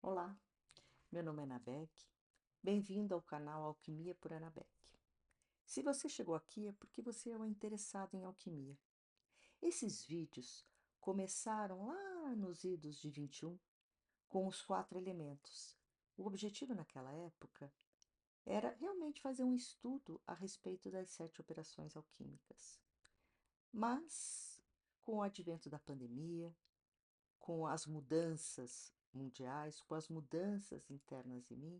Olá, meu nome é Ana Beck. Bem-vindo ao canal Alquimia por Ana Beck. Se você chegou aqui é porque você é um interessado em alquimia. Esses vídeos começaram lá nos idos de 21 com os 4 elementos. O objetivo naquela época era realmente fazer um estudo a respeito das 7 operações alquímicas. Mas, com o advento da pandemia, com as mudanças mundiais, com as mudanças internas em mim,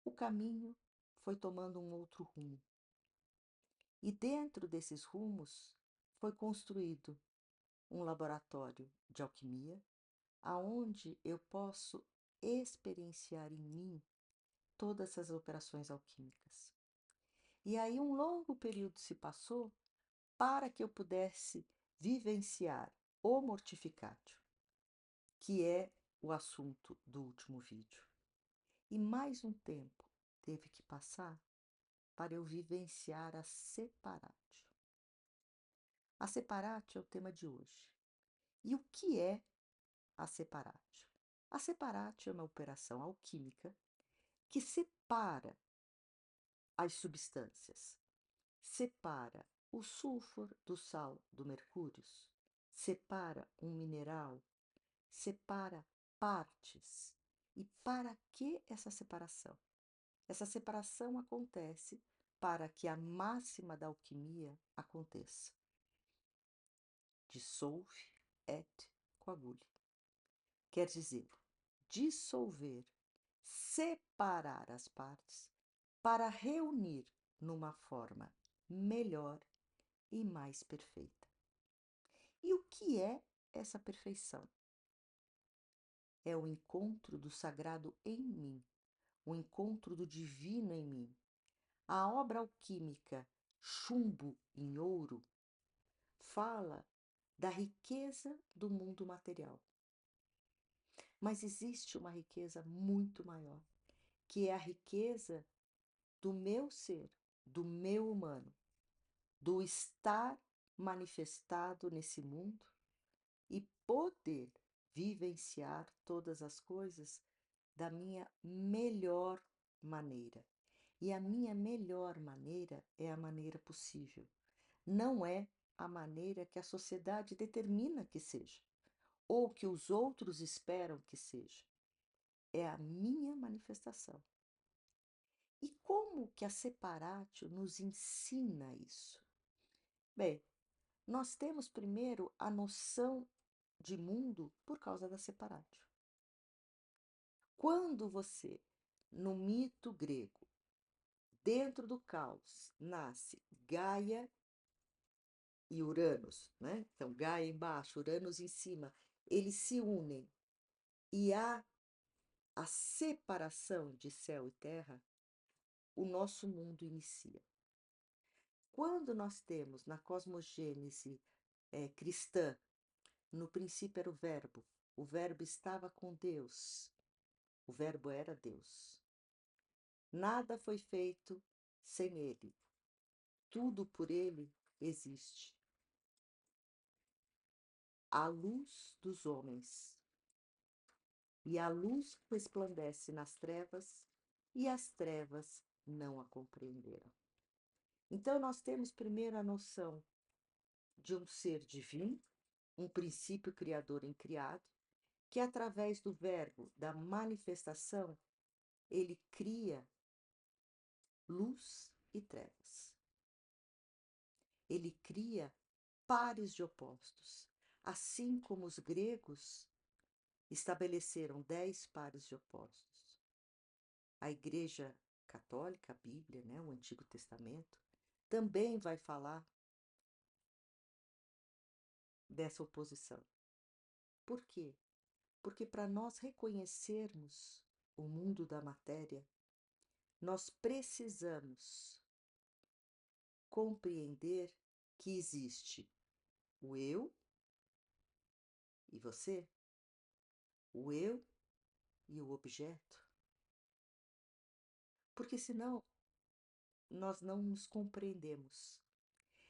o caminho foi tomando um outro rumo. E dentro desses rumos foi construído um laboratório de alquimia, aonde eu posso experienciar em mim todas essas operações alquímicas. E aí um longo período se passou para que eu pudesse vivenciar o mortificátio, que é o assunto do último vídeo. E mais um tempo teve que passar para eu vivenciar a separatio. A separatio é o tema de hoje. E o que é a separatio? A separatio é uma operação alquímica que separa as substâncias, separa o sulfur do sal do mercúrio, separa um mineral, separa partes. E para que essa separação? Essa separação acontece para que a máxima da alquimia aconteça. Dissolve et coagule. Quer dizer, dissolver, separar as partes para reunir numa forma melhor e mais perfeita. E o que é essa perfeição? É o encontro do sagrado em mim, o encontro do divino em mim. A obra alquímica Chumbo em Ouro fala da riqueza do mundo material. Mas existe uma riqueza muito maior, que é a riqueza do meu ser, do meu humano, do estar manifestado nesse mundo e poder vivenciar todas as coisas da minha melhor maneira. E a minha melhor maneira é a maneira possível. Não é a maneira que a sociedade determina que seja, ou que os outros esperam que seja. É a minha manifestação. E como que a separatio nos ensina isso? Bem, nós temos primeiro a noção de mundo por causa da separatio. Quando você, no mito grego, dentro do caos, nasce Gaia e Uranus, né? Então, Gaia embaixo, Uranus em cima, eles se unem e há a separação de céu e terra, o nosso mundo inicia. Quando nós temos na cosmogênese cristã, no princípio era o verbo estava com Deus, o verbo era Deus. Nada foi feito sem ele, tudo por ele existe. A luz dos homens, e a luz resplandece nas trevas, e as trevas não a compreenderam. Então, nós temos primeiro a noção de um ser divino, um princípio criador incriado, que através do verbo, da manifestação, ele cria luz e trevas. Ele cria pares de opostos, assim como os gregos estabeleceram 10 pares de opostos. A Igreja Católica, a Bíblia, né, o Antigo Testamento, também vai falar dessa oposição. Por quê? Porque para nós reconhecermos o mundo da matéria, nós precisamos compreender que existe o eu e você, o eu e o objeto, porque senão nós não nos compreendemos.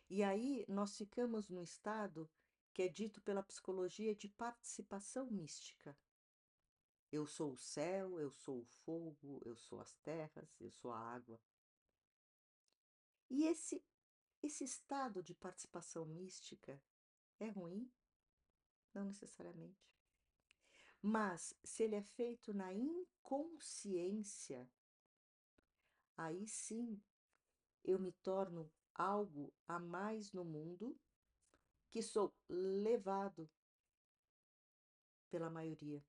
E aí nós ficamos num estado que é dito pela psicologia de participação mística. Eu sou o céu, eu sou o fogo, eu sou as terras, eu sou a água. E esse estado de participação mística é ruim? Não necessariamente. Mas se ele é feito na inconsciência, aí sim eu me torno algo a mais no mundo, que sou levado pela maioria,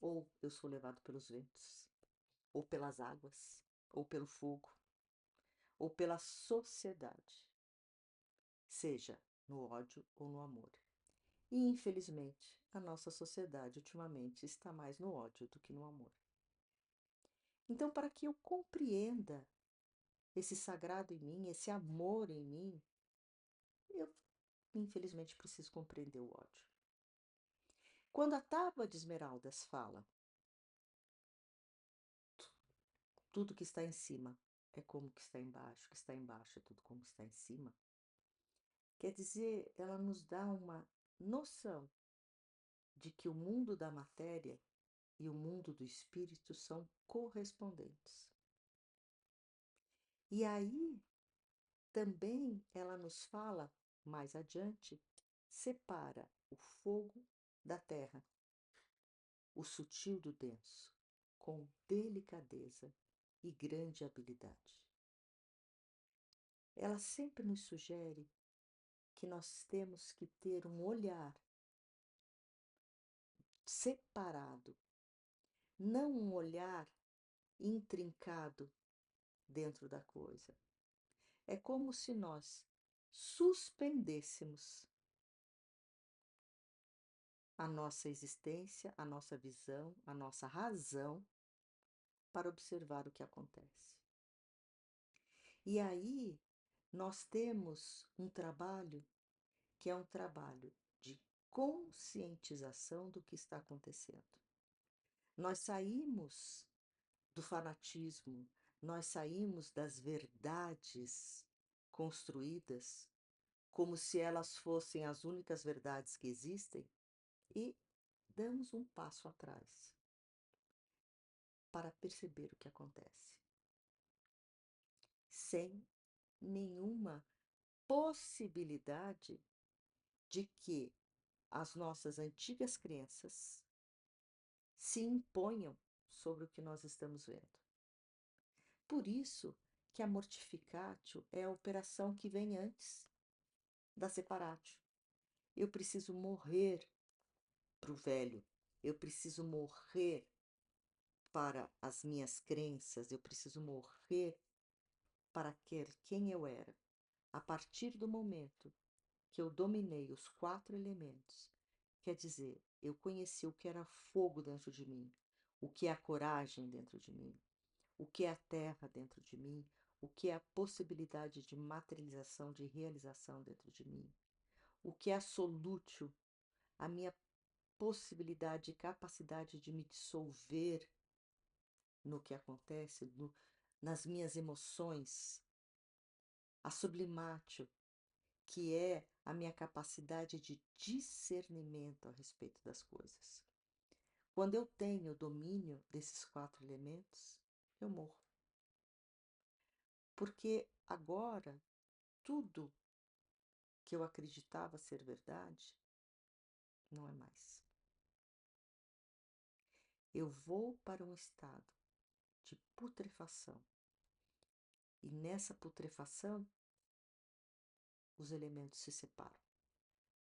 ou eu sou levado pelos ventos, ou pelas águas, ou pelo fogo, ou pela sociedade, seja no ódio ou no amor. E infelizmente, a nossa sociedade ultimamente está mais no ódio do que no amor. Então, para que eu compreenda esse sagrado em mim, esse amor em mim, eu infelizmente preciso compreender o ódio. Quando a Tábua de Esmeraldas fala, tudo que está em cima é como que está embaixo é tudo como está em cima, quer dizer, ela nos dá uma noção de que o mundo da matéria e o mundo do espírito são correspondentes. E aí também ela nos fala, mais adiante, separa o fogo da terra, o sutil do denso, com delicadeza e grande habilidade. Ela sempre nos sugere que nós temos que ter um olhar separado, não um olhar intrincado dentro da coisa. É como se nós suspendêssemos a nossa existência, a nossa visão, a nossa razão para observar o que acontece. E aí nós temos um trabalho que é um trabalho de conscientização do que está acontecendo. Nós saímos do fanatismo, nós saímos das verdades construídas como se elas fossem as únicas verdades que existem e damos um passo atrás para perceber o que acontece, sem nenhuma possibilidade de que as nossas antigas crenças se imponham sobre o que nós estamos vendo. Por isso que a mortificatio é a operação que vem antes da separatio. Eu preciso morrer para o velho, eu preciso morrer para as minhas crenças, eu preciso morrer para quem eu era. A partir do momento que eu dominei os 4 elementos, quer dizer, eu conheci o que era fogo dentro de mim, o que é a coragem dentro de mim, o que é a terra dentro de mim, o que é a possibilidade de materialização, de realização dentro de mim, o que é a solútil, a minha possibilidade e capacidade de me dissolver no que acontece, nas minhas emoções, a sublimatio, que é a minha capacidade de discernimento a respeito das coisas. Quando eu tenho domínio desses 4 elementos, eu morro. Porque agora tudo que eu acreditava ser verdade não é mais. Eu vou para um estado de putrefação. E nessa putrefação, os elementos se separam,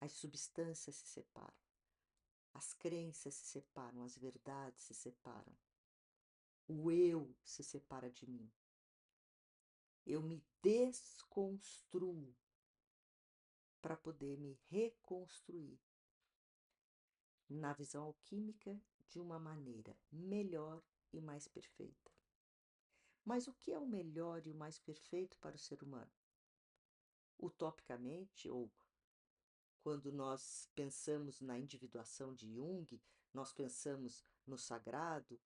as substâncias se separam, as crenças se separam, as verdades se separam, o eu se separa de mim. Eu me desconstruo para poder me reconstruir na visão alquímica de uma maneira melhor e mais perfeita. Mas o que é o melhor e o mais perfeito para o ser humano? Utopicamente, ou quando nós pensamos na individuação de Jung, nós pensamos no sagrado,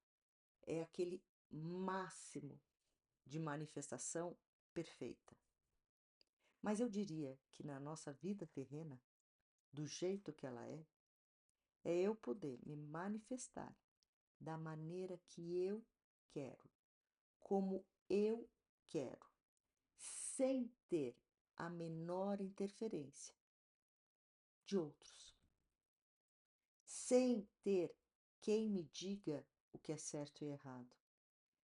é aquele máximo de manifestação perfeita. Mas eu diria que na nossa vida terrena, do jeito que ela é eu poder me manifestar da maneira que eu quero, como eu quero, sem ter a menor interferência de outros, sem ter quem me diga o que é certo e errado,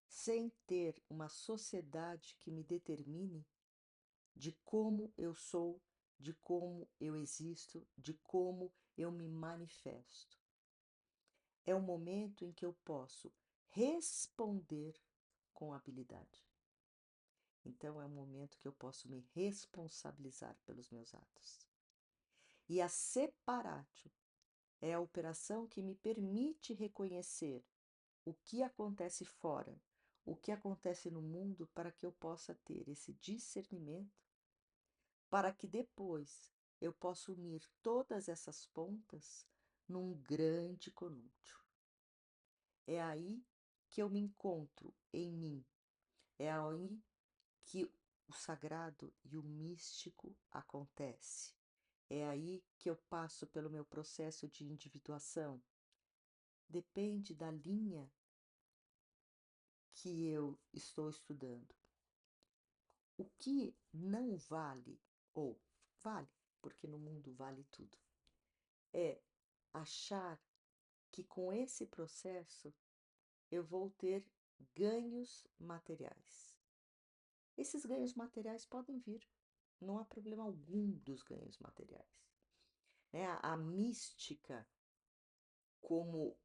sem ter uma sociedade que me determine de como eu sou, de como eu existo, de como eu me manifesto. É o momento em que eu posso responder com habilidade. Então, é um momento que eu posso me responsabilizar pelos meus atos. E a separatio é a operação que me permite reconhecer o que acontece fora, o que acontece no mundo, para que eu possa ter esse discernimento, para que depois eu possa unir todas essas pontas num grande conúncio. É aí que eu me encontro em mim. É aí que o sagrado e o místico acontece. É aí que eu passo pelo meu processo de individuação. Depende da linha que eu estou estudando. O que não vale, ou vale, porque no mundo vale tudo, é achar que com esse processo eu vou ter ganhos materiais. Esses ganhos materiais podem vir, não há problema algum dos ganhos materiais. Né? A mística, como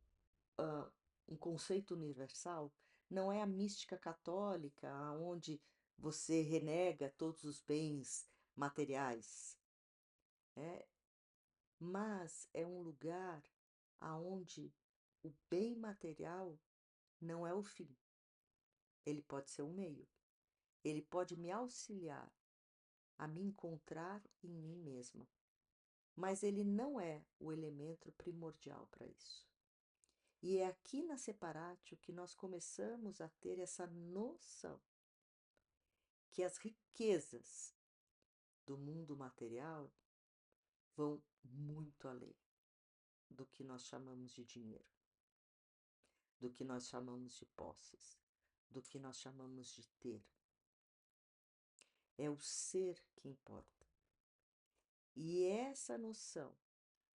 um conceito universal, não é a mística católica, onde você renega todos os bens materiais, né? Mas é um lugar aonde o bem material não é o fim. Ele pode ser um meio. Ele pode me auxiliar a me encontrar em mim mesma, mas ele não é o elemento primordial para isso. E é aqui na Separatio que nós começamos a ter essa noção que as riquezas do mundo material vão muito além do que nós chamamos de dinheiro, do que nós chamamos de posses, do que nós chamamos de ter. É o ser que importa. E essa noção,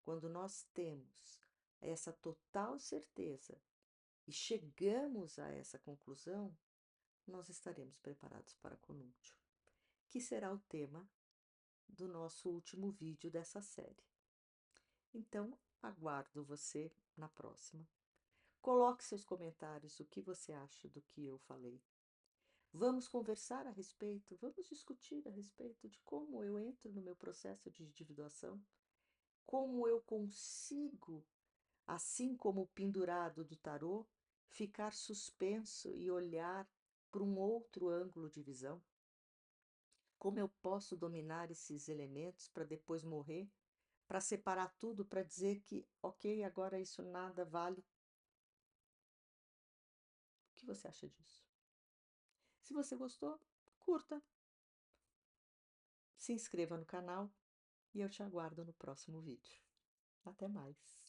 quando nós temos essa total certeza e chegamos a essa conclusão, nós estaremos preparados para Conúncio, que será o tema do nosso último vídeo dessa série. Então, aguardo você na próxima. Coloque seus comentários, o que você acha do que eu falei. Vamos conversar a respeito, vamos discutir a respeito de como eu entro no meu processo de individuação, como eu consigo, assim como o pendurado do tarô, ficar suspenso e olhar para um outro ângulo de visão. Como eu posso dominar esses elementos para depois morrer, para separar tudo, para dizer que, ok, agora isso nada vale. O que você acha disso? Se você gostou, curta, se inscreva no canal e eu te aguardo no próximo vídeo. Até mais!